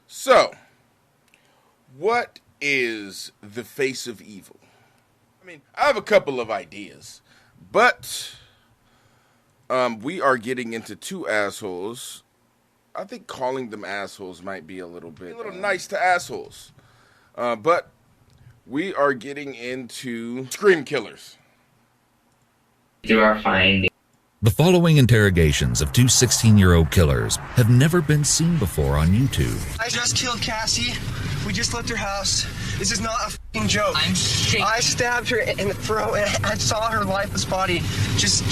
So, what is the face of evil? I mean, I have a couple of ideas, but we are getting into two assholes. I think calling them assholes might be a little nice to assholes. But we are getting into scream killers. Do our findings. The following interrogations of two 16-year-old killers have never been seen before on YouTube. I just killed Cassie. We just left her house. This is not a fucking joke. I'm shaking. I stabbed her in the throat and I saw her lifeless body just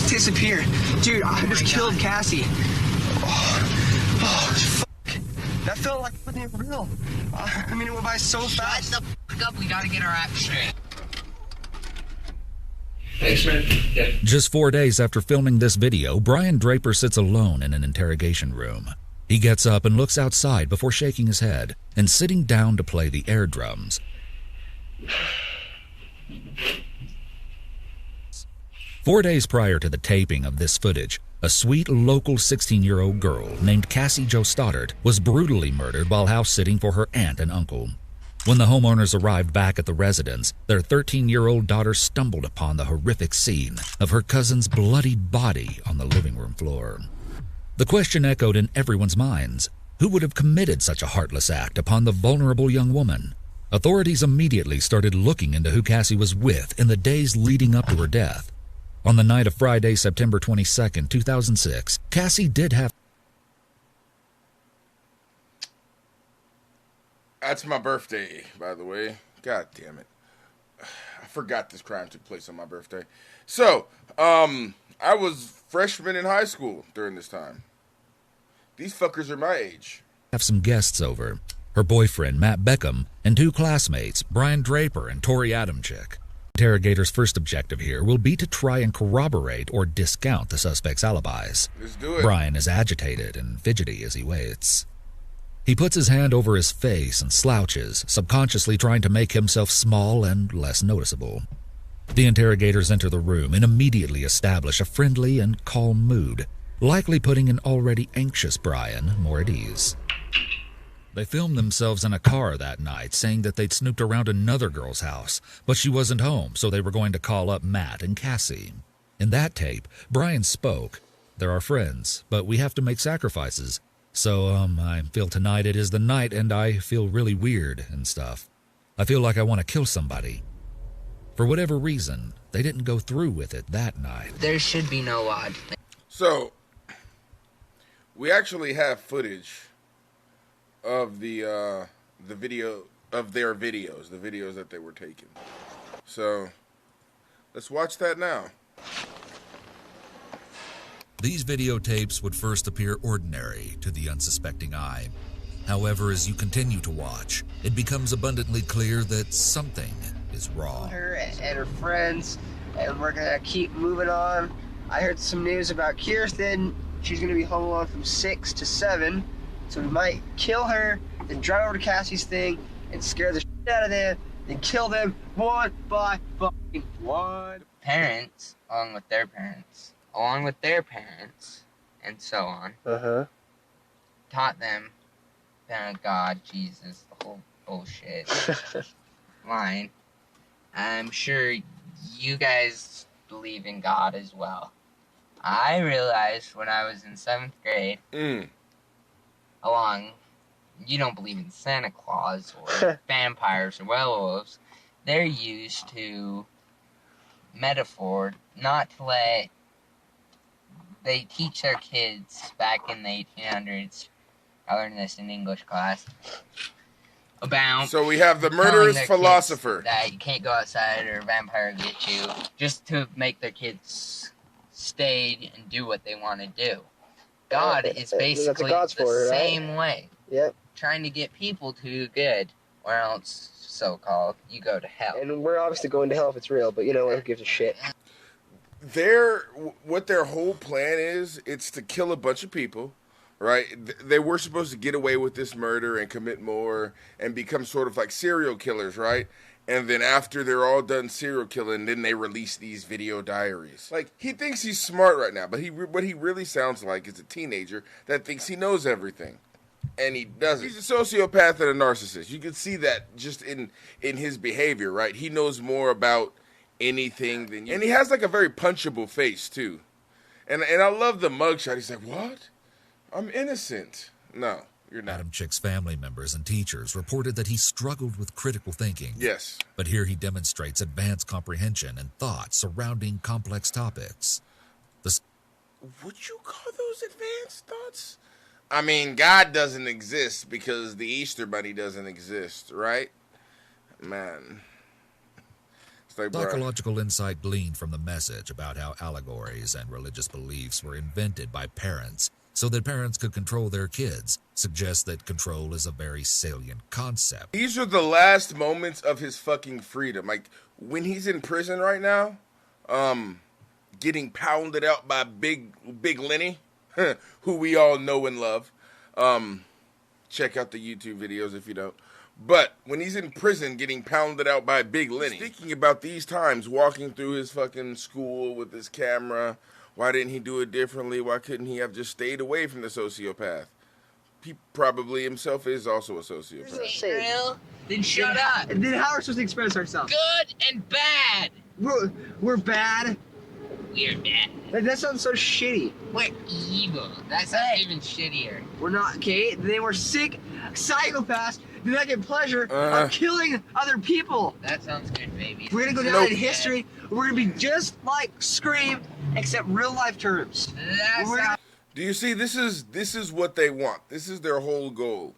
disappear. Dude, I just killed Cassie. Oh, fuck. That felt like it wasn't real. I mean, it went by so fast. Shut the fuck up. We gotta get our act straight. Thanks, man. Yeah. Just 4 days after filming this video, Brian Draper sits alone in an interrogation room. He gets up and looks outside before shaking his head and sitting down to play the air drums. 4 days prior to the taping of this footage, a sweet local 16-year-old girl named Cassie Jo Stoddard was brutally murdered while house-sitting for her aunt and uncle. When the homeowners arrived back at the residence, their 13-year-old daughter stumbled upon the horrific scene of her cousin's bloody body on the living room floor. The question echoed in everyone's minds: who would have committed such a heartless act upon the vulnerable young woman? Authorities immediately started looking into who Cassie was with in the days leading up to her death. On the night of Friday, September 22nd, 2006, Cassie did have... That's my birthday, by the way. God damn it. I forgot this crime took place on my birthday. So, I was freshman in high school during this time. These fuckers are my age. Have some guests over. Her boyfriend, Matt Beckham, and two classmates, Brian Draper and Tori Adamczyk. Interrogators' first objective here will be to try and corroborate or discount the suspect's alibis. Let's do it. Brian is agitated and fidgety as he waits. He puts his hand over his face and slouches, subconsciously trying to make himself small and less noticeable. The interrogators enter the room and immediately establish a friendly and calm mood, likely putting an already anxious Brian more at ease. They filmed themselves in a car that night, saying that they'd snooped around another girl's house, but she wasn't home, so they were going to call up Matt and Cassie. In that tape, Brian spoke. "They're our friends, but we have to make sacrifices. So, I feel tonight it is the night and I feel really weird and stuff. I feel like I want to kill somebody." For whatever reason, they didn't go through with it that night. There should be no odd. So, we actually have footage of the video of their videos, the videos that they were taking. So, let's watch that now. These videotapes would first appear ordinary to the unsuspecting eye. However, as you continue to watch, it becomes abundantly clear that something is wrong. Her and her friends, and we're gonna keep moving on. I heard some news about Kirsten. She's gonna be home alone from 6 to 7. So we might kill her, then drive over to Cassie's thing, and scare the shit out of them, then kill them one by fucking one. Parents, along with their parents, and so on, taught them God, Jesus, the whole bullshit line. I'm sure you guys believe in God as well. I realized when I was in 7th grade, you don't believe in Santa Claus or vampires or werewolves. They're used to metaphor not to let... They teach their kids back in the 1800s, I learned this in English class, about... So we have the murderous philosopher. That you can't go outside or a vampire will get you, just to make their kids stay and do what they want to do. God is basically the same way. Yep. Trying to get people to do good, or else, so-called, you go to hell. And we're obviously going to hell if it's real, but you know, who gives a shit? What their whole plan is, it's to kill a bunch of people, right? They were supposed to get away with this murder and commit more and become sort of like serial killers, right? And then after they're all done serial killing, then they release these video diaries. Like, he thinks he's smart right now, but what he really sounds like is a teenager that thinks he knows everything. and he doesn't. He's a sociopath and a narcissist. You can see that just in his behavior, right? He knows more about anything than you. And he has like a very punchable face too. And I love the mugshot. He's like, "What? I'm innocent." No, you're not. Adam Chick's family members and teachers reported that he struggled with critical thinking. Yes. But here he demonstrates advanced comprehension and thought surrounding complex topics. Would you call those advanced thoughts? I mean, God doesn't exist because the Easter Bunny doesn't exist, right? Man. It's like, Psychological insight gleaned from the message about how allegories and religious beliefs were invented by parents so that parents could control their kids suggests that control is a very salient concept. These are the last moments of his fucking freedom. Like, when he's in prison right now, getting pounded out by Big Lenny, who we all know and love. Check out the YouTube videos if you don't. But when he's in prison getting pounded out by Big Lenny, thinking about these times, walking through his fucking school with his camera. Why didn't he do it differently? Why couldn't he have just stayed away from the sociopath? He probably himself is also a sociopath. Real? Then shut up. Then how are we supposed to express ourselves? Good and bad. We're bad. We're bad. That sounds so shitty. We're evil. That sounds even shittier. We're not, okay? They were sick psychopaths. Do not get pleasure of killing other people. That sounds good, baby. We're gonna go down in history. We're gonna be just like Scream, except real life terms. Do you see? This is what they want. This is their whole goal,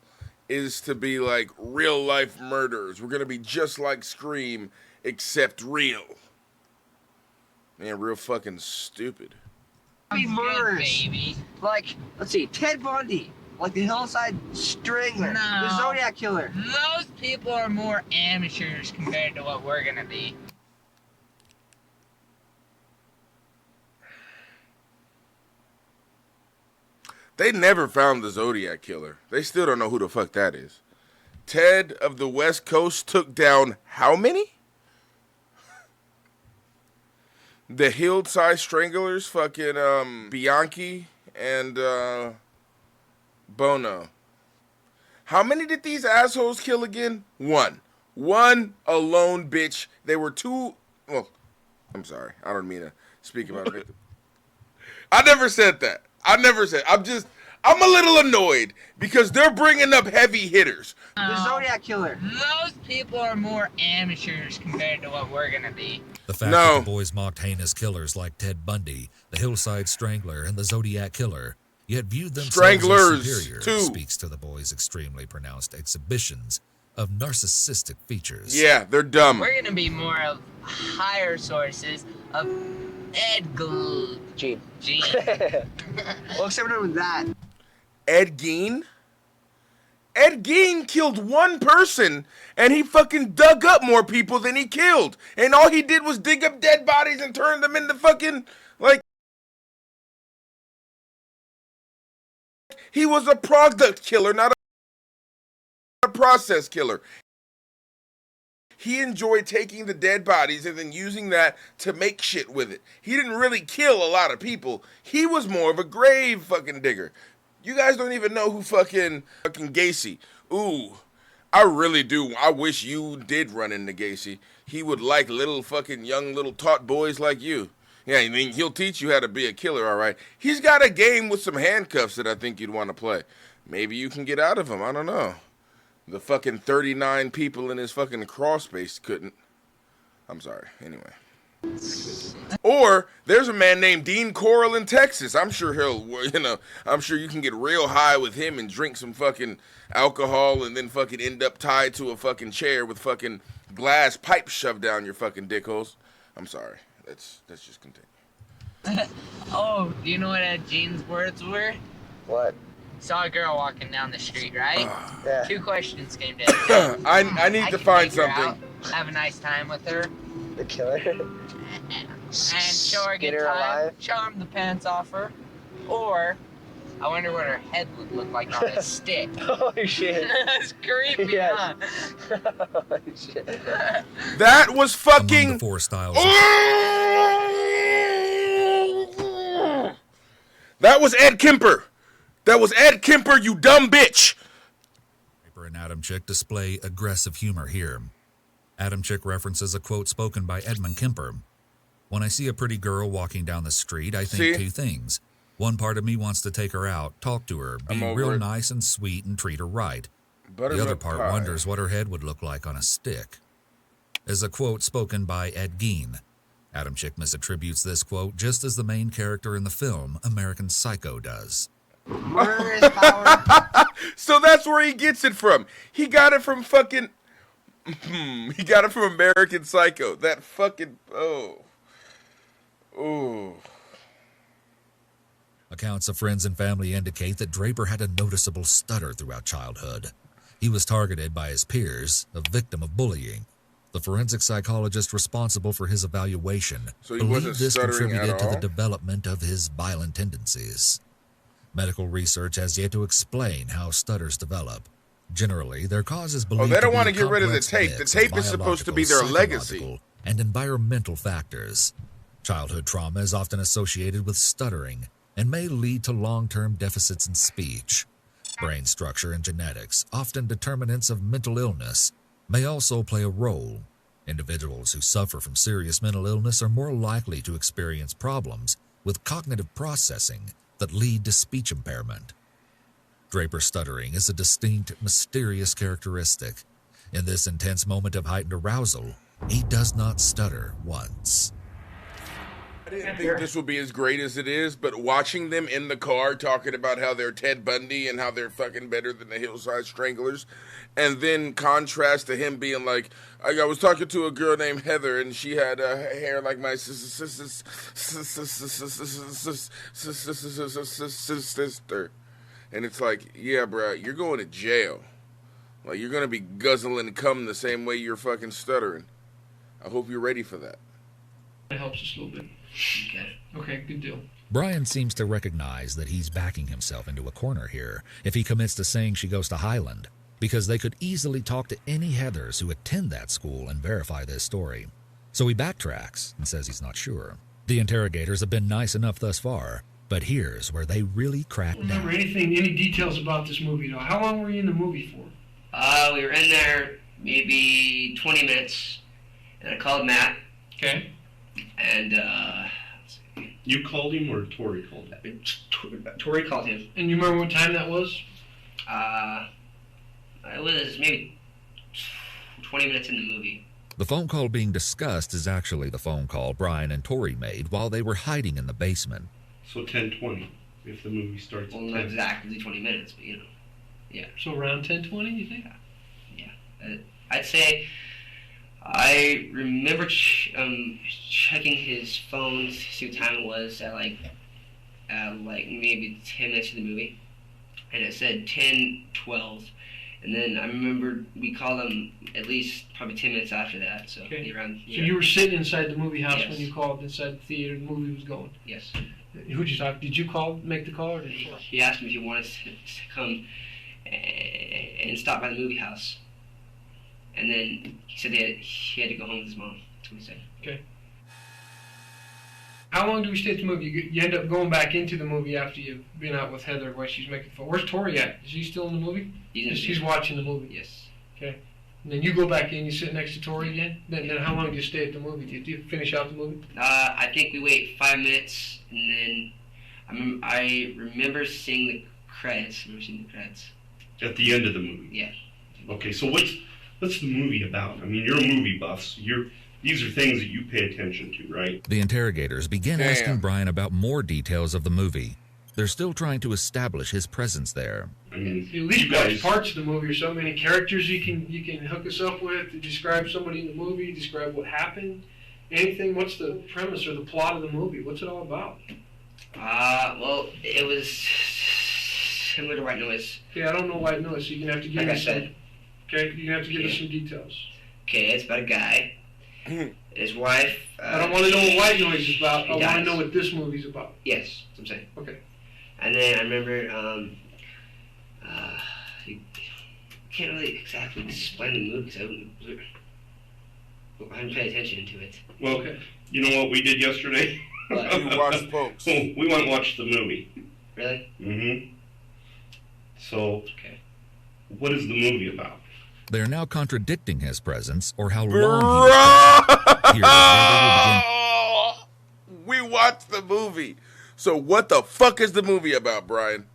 is to be like real life murderers. We're gonna be just like Scream, except real. Man, real fucking stupid. Be murderers. Baby. Like, let's see, Ted Bundy. Like the Hillside Strangler. No. The Zodiac Killer. Those people are more amateurs compared to what we're gonna be. They never found the Zodiac Killer. They still don't know who the fuck that is. Ted of the West Coast took down how many? The Hillside Stranglers, fucking Bianchi and Bono. How many did these assholes kill again? One. One alone, bitch. They were two. Well, I'm sorry. I don't mean to speak about it. I never said that. I'm a little annoyed because they're bringing up heavy hitters. The Zodiac Killer. Those people are more amateurs compared to what we're gonna be. The fact that the boys mocked heinous killers like Ted Bundy, the Hillside Strangler, and the Zodiac Killer, yet viewed themselves as superior, speaks to the boys' extremely pronounced exhibitions of narcissistic features. Yeah, they're dumb. We're gonna be more of higher sources of Gene. Well, except with that. Ed Gein? Ed Gein killed one person, and he fucking dug up more people than he killed. And all he did was dig up dead bodies and turn them into fucking, like... He was a product killer, not a process killer. He enjoyed taking the dead bodies and then using that to make shit with it. He didn't really kill a lot of people. He was more of a grave fucking digger. You guys don't even know who fucking Gacy. Ooh, I really do. I wish you did run into Gacy. He would like little fucking young little taught boys like you. Yeah, I mean, he'll teach you how to be a killer, all right. He's got a game with some handcuffs that I think you'd want to play. Maybe you can get out of him. I don't know. The fucking 39 people in his fucking crawl space couldn't. I'm sorry. Anyway. Or there's a man named Dean Coral in Texas. I'm sure I'm sure you can get real high with him and drink some fucking alcohol and then fucking end up tied to a fucking chair with fucking glass pipes shoved down your fucking dick holes. I'm sorry. Let's just continue. Oh, do you know what Gene's words were? What? Saw a girl walking down the street, right? Yeah. 2 questions came to him. I need to find something. Have a nice time with her. The killer? And show her a good time. Alive. Show him the pants off her. Or, I wonder what her head would look like on a stick. Holy shit. That's creepy, Yes. huh? Holy shit. That was fucking... Among the 4 styles That was Ed Kemper. That was Ed Kemper, you dumb bitch. Draper and Adam Chick display aggressive humor here. Adam Chick references a quote spoken by Edmund Kemper. "When I see a pretty girl walking down the street, I think two things. One part of me wants to take her out, talk to her, be real nice and sweet and treat her right. The other part wonders what her head would look like on a stick." Is a quote spoken by Ed Gein. Adam Chick misattributes this quote just as the main character in the film American Psycho does. Murder is power. So that's where he gets it from. He got it from fucking... he got it from American Psycho. That fucking... Oh. Accounts of friends and family indicate that Draper had a noticeable stutter throughout childhood. He was targeted by his peers, a victim of bullying. The forensic psychologist responsible for his evaluation believed this contributed to the development of his violent tendencies. Medical research has yet to explain how stutters develop. Generally, their cause is believed they don't to want be to get rid of the complex tape. The mix tape of is supposed to be their biological, legacy. psychological, and environmental factors. Childhood trauma is often associated with stuttering and may lead to long-term deficits in speech. Brain structure and genetics, often determinants of mental illness, may also play a role. Individuals who suffer from serious mental illness are more likely to experience problems with cognitive processing that lead to speech impairment. Draper's stuttering is a distinct, mysterious characteristic. In this intense moment of heightened arousal, he does not stutter once. I didn't think this would be as great as it is, but watching them in the car talking about how they're Ted Bundy and how they're fucking better than the Hillside Stranglers, and then contrast to him being like, I was talking to a girl named Heather and she had hair like my sister. And it's like, yeah, bro, you're going to jail. Like, you're going to be guzzling cum the same way you're fucking stuttering. I hope you're ready for that. That helps us a little bit. Okay, good deal. Brian seems to recognize that he's backing himself into a corner here if he commits to saying she goes to Highland, because they could easily talk to any Heathers who attend that school and verify this story. So he backtracks and says he's not sure. The interrogators have been nice enough thus far, but here's where they really crack down. Remember any details about this movie, though? How long were you in the movie for? We were in there maybe 20 minutes, and I called Matt. Okay. And, You called him or Tori called him? Tori called him. And you remember what time that was? It was maybe 20 minutes in the movie. The phone call being discussed is actually the phone call Brian and Tori made while they were hiding in the basement. So 10:20, if the movie starts Well, at not 10. exactly 20 minutes, but you know. Yeah. So around 10:20, you think? Yeah. I'd say I remember checking his phone to see what time it was at like maybe 10 minutes of the movie. And it said 10:12. And then I remember we called him at least probably 10 minutes after that. So Okay. around. So you were sitting inside the movie house Yes. when you called inside the theater, the movie was going. Yes. Who'd you talk? Did you make the call, or did he call? He asked me if he wanted to come and stop by the movie house. And then he said he had to go home with his mom. That's what he said. Okay. How long do we stay at the movie? You end up going back into the movie after you've been out with Heather while she's making fun. Where's Tori at? Is she still in the movie? She's watching the movie. Yes. Okay. And then you go back in, you sit next to Tori again? Then how long do you stay at the movie? Do you finish out the movie? I think we wait 5 minutes, and then I remember seeing the credits. At the end of the movie? Yeah. Okay, so what's the movie about? I mean, you're a movie buff, so these are things that you pay attention to, right? The interrogators begin asking Brian about more details of the movie. They're still trying to establish his presence there. I mean, At least you guys, parts of the movie or something. Any characters you can hook us up with to describe somebody in the movie, describe what happened, anything. What's the premise or the plot of the movie? What's it all about? Well, it was similar to White Noise. Okay, I don't know White Noise, so you're gonna have to give Like I us some. said. Okay, you're gonna have to give us some details. Okay, it's about a guy, his wife. I don't want to know what White Noise is about. I want to dies. know what this movie's about. Yes, that's what I'm saying. Okay. And then I remember, you can't really exactly explain the movie because I haven't paid attention to it. well, Okay. you know what we did yesterday? What? You watched folks. We went and watched the movie. Really? Mm-hmm. So, Okay. What is the movie about? They are now contradicting his presence or how long he was present. Here is where they will begin. We watched the movie. So what the fuck is the movie about, Brian?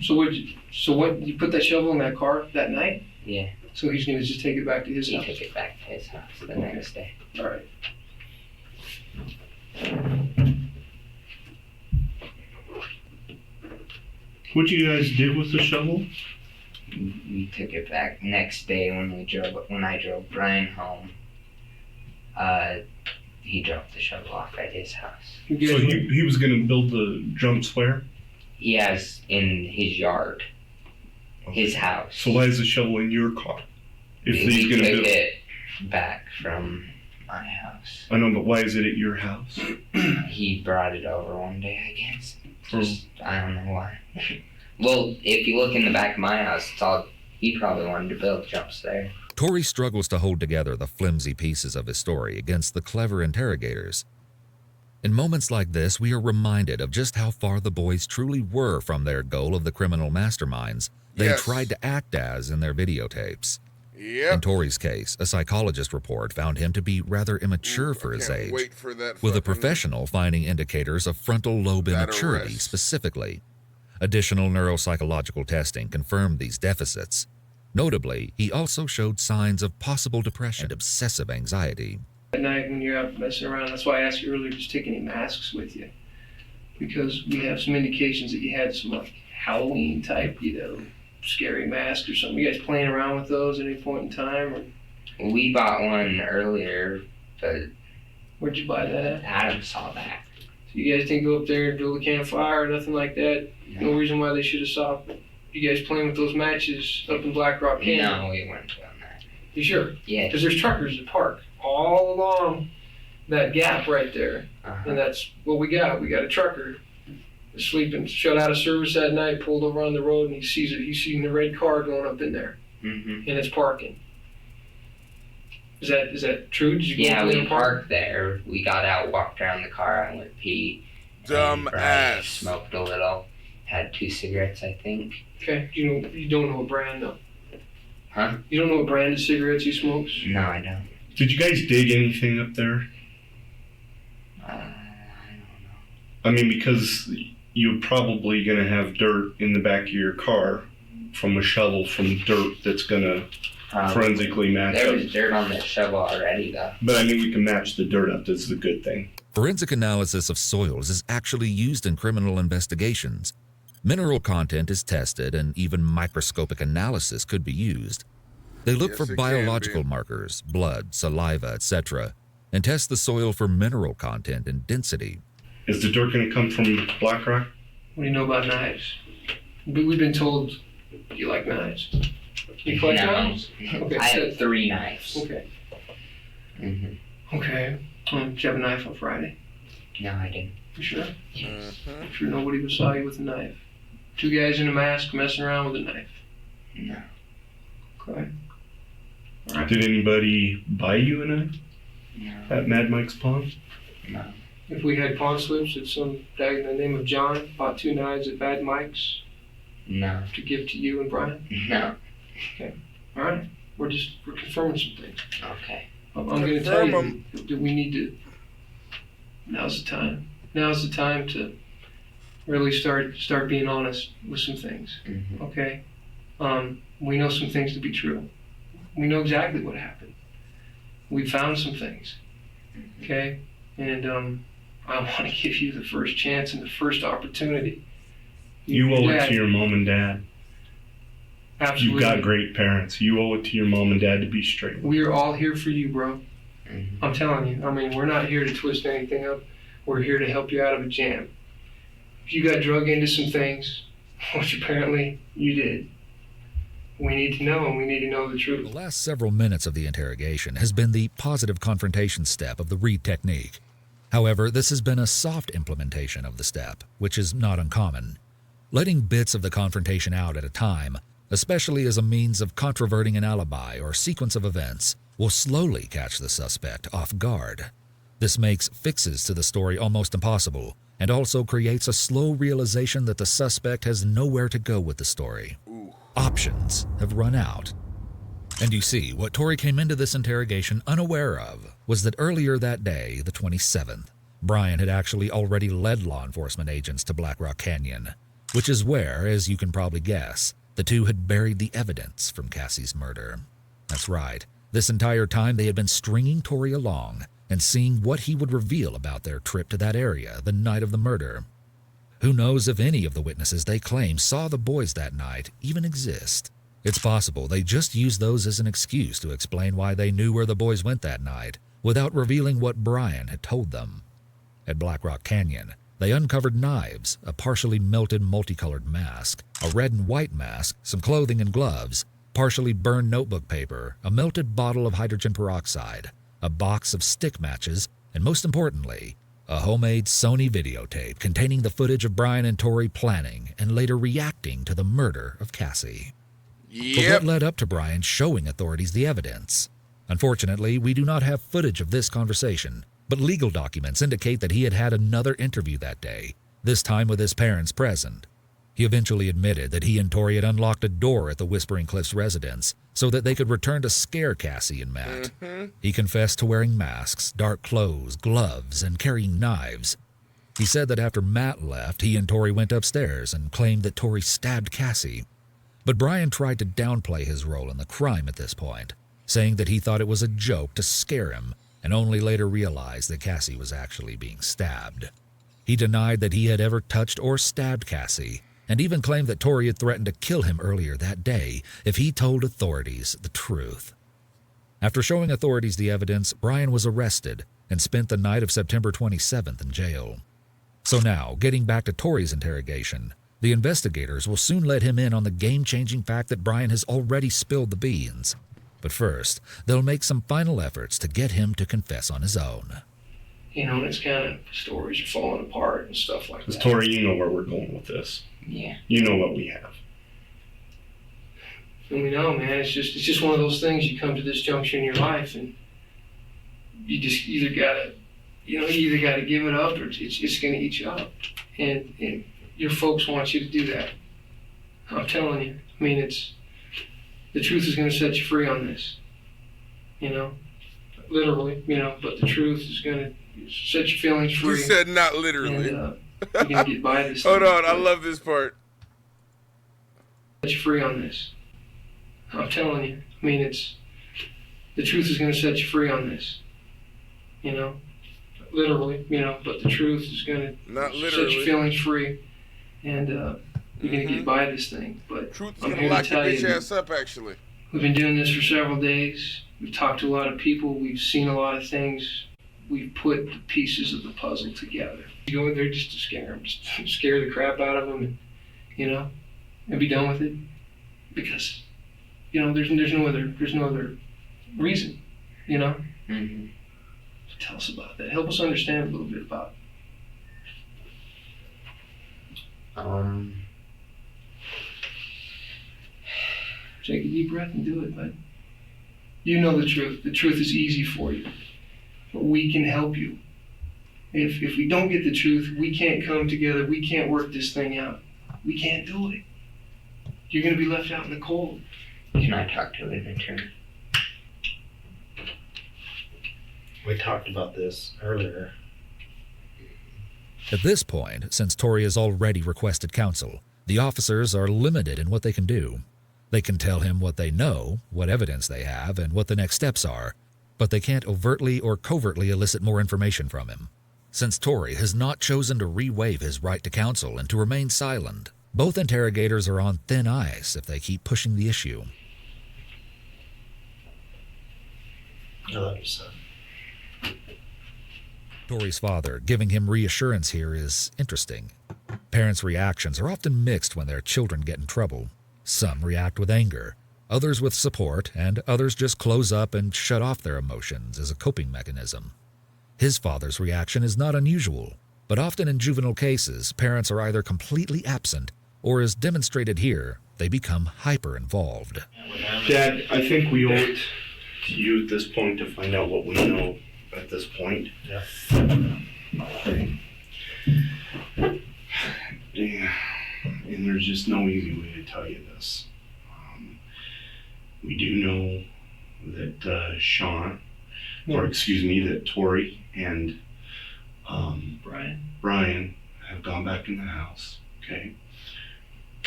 So what? You put that shovel in that car that night? Yeah. So he's gonna just take it back to his He house. took it back to his house the next day. All right. What'd you guys do with the shovel? We took it back next day when I drove Brian home. He dropped the shovel off at his house. So he was going to build the jumps where? He has in his yard, his house. So why is the shovel in your car? If We he's going to took build it back from my house. I know, but why is it at your house? He brought it over one day, I guess. For, I don't know why. Well, if you look in the back of my house, it's all he probably wanted to build jumps there. Tori struggles to hold together the flimsy pieces of his story against the clever interrogators. In moments like this, we are reminded of just how far the boys truly were from their goal of the criminal masterminds they Yes. tried to act as in their videotapes. In Yep. Tori's case, a psychologist report found him to be rather immature for his Can't age, wait for that with a fucking- professional finding indicators of frontal lobe That immaturity arrest. specifically. Additional neuropsychological testing confirmed these deficits. Notably, he also showed signs of possible depression and obsessive anxiety. At night when you're out messing around, that's why I asked you earlier, just take any masks with you. Because we have some indications that you had some like Halloween type, scary mask or something. You guys playing around with those at any point in time? Or We bought one earlier, but where'd you buy that at? Adam saw that. So you guys didn't go up there and build a campfire or nothing like that? No reason why they should have saw you guys playing with those matches up in Black Rock Canyon? No, we weren't doing that. You sure? Yeah. Because there's truckers that park all along that gap right there. Uh-huh. And that's what we got. We got a trucker sleeping, shut out of service that night, pulled over on the road, and he sees it. He's seen the red car going up in there, Mm-hmm. and it's parking. Is that true? Did you go Yeah, up there we and park? parked there. We got out, walked around the car, I went pee. Dumb and Brian ass. Smoked a little. Had 2 cigarettes, I think. Okay. You don't know what brand though. Huh? You don't know what brand of cigarettes he smokes? No, I don't. did you guys dig anything up there? I don't know. I mean, because you're probably going to have dirt in the back of your car from a shovel from dirt that's going to forensically match There up. was dirt on the shovel already, though. But I mean, we can match the dirt up. That's the good thing. Forensic analysis of soils is actually used in criminal investigations. Mineral content is tested, and even microscopic analysis could be used. They look Yes, for it can biological be. markers, blood, saliva, etc., and test the soil for mineral content and density. Is the dirt going to come from Black Rock? What do you know about knives? We've been told you like knives. You collect No. knives? Okay. I so- had 3 knives. Okay. Mm-hmm. Okay. Did you have a knife on Friday? No, I didn't. You sure? Yes. I'm sure nobody saw you with a knife. 2 guys in a mask messing around with a knife. No. Okay. All right. Did anybody buy you a knife No. at Mad Mike's Pawn? No. If we had pawn slips that some guy in the name of John bought 2 knives at Bad Mike's No. to give to you and Brian. No. All right. We're confirming some things. Okay. I'm going to tell you Confirm that we need to. Now's the time. Now's the time to really start being honest with some things. Mm-hmm. Okay. We know some things to be true. We know exactly what happened. We found some things. Okay. And I want to give you the first chance and the first opportunity. You owe it Dad, to your mom and dad. absolutely. You've got great parents. You owe it to your mom and dad to be straight. We are all here for you, bro. Mm-hmm. I'm telling you. I mean, we're not here to twist anything up. We're here to help you out of a jam. If you got drug into some things, which apparently you did, we need to know, and we need to know the The truth. last several minutes of the interrogation has been the positive confrontation step of the Reed technique. However, this has been a soft implementation of the step, which is not uncommon. Letting bits of the confrontation out at a time, especially as a means of controverting an alibi or sequence of events, will slowly catch the suspect off guard. This makes fixes to the story almost impossible, and also creates a slow realization that the suspect has nowhere to go with the story. Options have run out. And you see, what Tori came into this interrogation unaware of was that earlier that day, the 27th, Brian had actually already led law enforcement agents to Black Rock Canyon, which is where, as you can probably guess, the two had buried the evidence from Cassie's murder. That's right. This entire time they had been stringing Tori along and seeing what he would reveal about their trip to that area the night of the murder. Who knows if any of the witnesses they claim saw the boys that night even exist. It's possible they just used those as an excuse to explain why they knew where the boys went that night without revealing what Brian had told them. At Black Rock Canyon, they uncovered knives, a partially melted multicolored mask, a red and white mask, some clothing and gloves, partially burned notebook paper, a melted bottle of hydrogen peroxide, a box of stick matches, and most importantly, a homemade Sony videotape containing the footage of Brian and Tori planning and later reacting to the murder of Cassie. But what led up to Brian showing authorities the evidence? Unfortunately, we do not have footage of this conversation, but legal documents indicate that he had had another interview that day, this time with his parents present. He eventually admitted that he and Tori had unlocked a door at the Whispering Cliffs residence so that they could return to scare Cassie and Matt. He confessed to wearing masks, dark clothes, gloves, and carrying knives. He said that after Matt left, he and Tori went upstairs and claimed that Tori stabbed Cassie. But Brian tried to downplay his role in the crime at this point, saying that he thought it was a joke to scare him and only later realized that Cassie was actually being stabbed. He denied that he had ever touched or stabbed Cassie, and even claimed that Tori had threatened to kill him earlier that day if he told authorities the truth. After showing authorities the evidence, Brian was arrested and spent the night of September 27th in jail. So now, getting back to Tori's interrogation, the investigators will soon let him in on the game-changing fact that Brian has already spilled the beans. But first, they'll make some final efforts to get him to confess on his own. You know, it's kind of stories are falling apart and stuff like that. Tori, you know where we're going with this. Yeah. You know what we have. And we know, man, it's just one of those things. You come to this juncture in your life and you just either gotta give it up or it's gonna eat you up. And your folks want you to do that. I'm telling you. I mean, the truth is gonna set you free on this. You know? Literally, you know, but the truth is gonna set your feelings free. You said not literally. And, you're gonna get by this. Hold on, I love this part. Set you free on this. I'm telling you. I mean, the truth is gonna set you free on this. You know? Literally, you know, but the truth is gonna set your feelings free, and you're gonna get by this thing. But Truth is I'm gonna here to lock your tell bitch you, ass up, actually. we've been doing this for several days. We've talked to a lot of people. We've seen a lot of things. We've put the pieces of the puzzle together. You go in there just to scare them, just scare the crap out of them, and, you know, and be done with it. Because, you know, there's no other reason, you know. Mm-hmm. So tell us about that. Help us understand a little bit about it. Take a deep breath and do it, bud. You know the truth. The truth is easy for you. But we can help you. If we don't get the truth, we can't come together. We can't work this thing out. We can't do it. You're going to be left out in the cold. Can I talk to an attorney? We talked about this earlier. At this point, since Tori has already requested counsel, the officers are limited in what they can do. They can tell him what they know, what evidence they have, and what the next steps are, but they can't overtly or covertly elicit more information from him. Since Tori has not chosen to re-waive his right to counsel and to remain silent, both interrogators are on thin ice if they keep pushing the issue. I love you, son. Tori's father giving him reassurance here is interesting. Parents' reactions are often mixed when their children get in trouble. Some react with anger, others with support, and others just close up and shut off their emotions as a coping mechanism. His father's reaction is not unusual, but often in juvenile cases, parents are either completely absent or, as demonstrated here, they become hyper-involved. Dad, I think we owe it to you at this point to find out what we know at this point. Yeah. Yeah. And there's just no easy way to tell you this. We do know that that Tori and Brian have gone back in the house. Okay.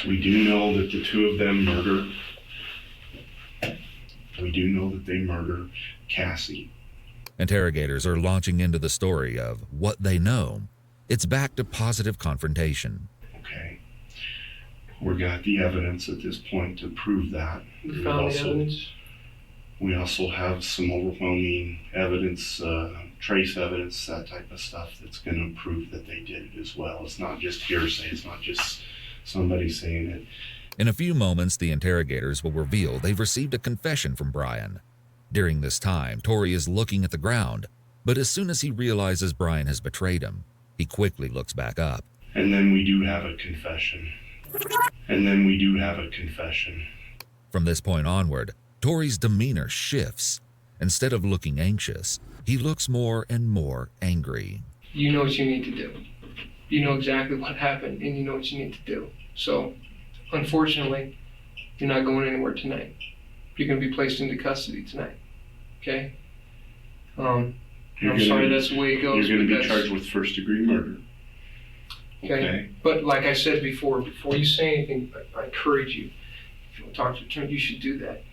We do know that the two of them murder. We do know that they murder Cassie. Interrogators are launching into the story of what they know. It's back to positive confrontation. Okay. We got the evidence at this point to prove that. We found the evidence. We also have some overwhelming evidence, trace evidence, that type of stuff that's going to prove that they did it as well. It's not just hearsay. It's not just somebody saying it. In a few moments, the interrogators will reveal they've received a confession from Brian. During this time, Tori is looking at the ground, but as soon as he realizes Brian has betrayed him, he quickly looks back up. And then we do have a confession. From this point onward, Tori's demeanor shifts. Instead of looking anxious, he looks more and more angry. You know what you need to do. You know exactly what happened, and you know what you need to do. So, unfortunately, you're not going anywhere tonight. You're going to be placed into custody tonight. Okay? I'm sorry that's the way it goes. You're going to be charged with first-degree murder. Okay? But like I said before you say anything, I encourage you. If you want to talk to the attorney, you should do that.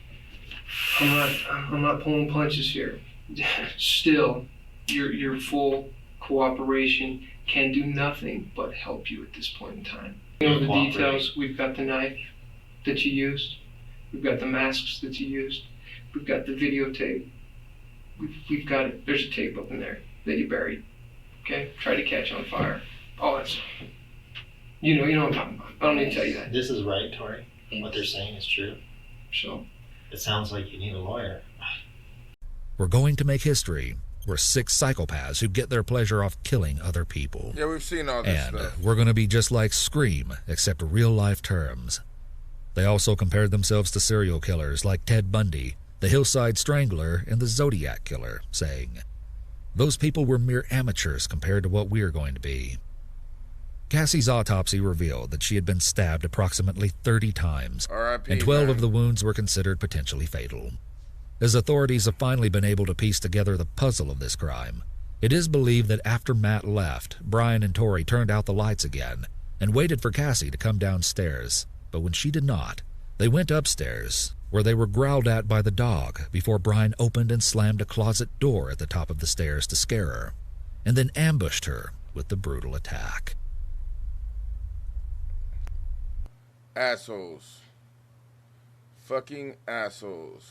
I'm not pulling punches here. Still, your full cooperation can do nothing but help you at this point in time. You know the details. We've got the knife that you used. We've got the masks that you used. We've got the videotape. We've got it. There's a tape up in there that you buried. Okay? Try to catch on fire. All that stuff. You know what I'm talking about. I don't need to tell you that. This is right, Tori. What they're saying is true. So. It sounds like you need a lawyer. We're going to make history. We're 6 psychopaths who get their pleasure off killing other people. Yeah, we've seen all this stuff. And we're going to be just like Scream, except real-life terms. They also compared themselves to serial killers like Ted Bundy, the Hillside Strangler, and the Zodiac Killer, saying, "Those people were mere amateurs compared to what we're going to be." Cassie's autopsy revealed that she had been stabbed approximately 30 times, and 12 of the wounds were considered potentially fatal. As authorities have finally been able to piece together the puzzle of this crime, it is believed that after Matt left, Brian and Tori turned out the lights again and waited for Cassie to come downstairs. But when she did not, they went upstairs, where they were growled at by the dog before Brian opened and slammed a closet door at the top of the stairs to scare her, and then ambushed her with the brutal attack. Assholes. Fucking assholes.